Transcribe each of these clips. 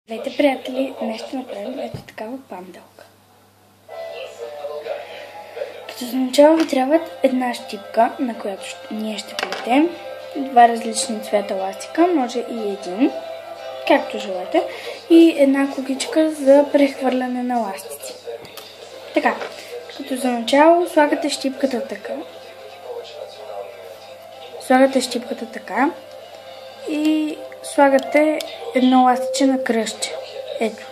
Здравейте, приятели! Днес ще направим ето такава панделка. Като за начало ви трябват една щипка, на която ние ще плетем, два различни цвета ластика, може и един, както желаете, и една кукичка за прехвърляне на ластици. Така, като за начало слагате щипката така, и слагате едно ластиче на кръстче. Ето.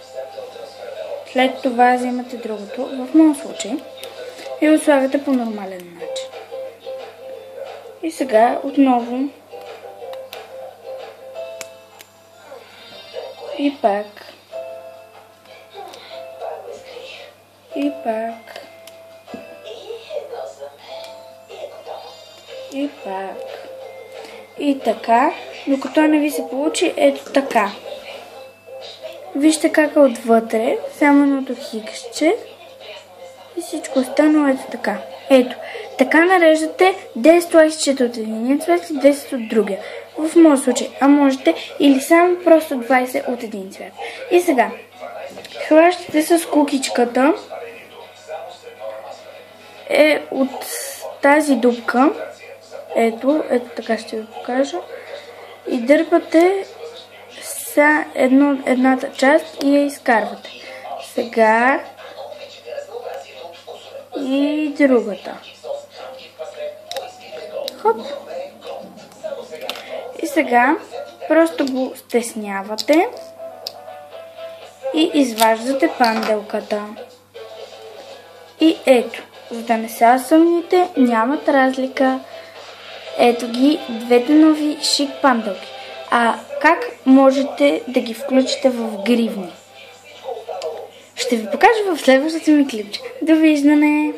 След това вземате другото, в моят случай, и го слагате по нормален начин. И сега отново и пак и така, докато не ви се получи ето така. Вижте как е отвътре, само едното хиксче и всичко останало ето така. Ето, така нареждате 10 ластичета от единия цвят и 10 от другия. В моят случай, а можете или само просто 20 от един цвят. И сега, хващате с кукичката от тази дупка. Ето така ще ви покажа. И дърпате едната част и я изкарвате. Сега и другата. Хоп. И сега просто го стеснявате и изваждате панделката. И ето, за да не се съмните, нямат разлика. Ето ги двете нови шик панделки. А как можете да ги включите в гривни? Ще ви покажа в следващото ми клипче. Довиждане!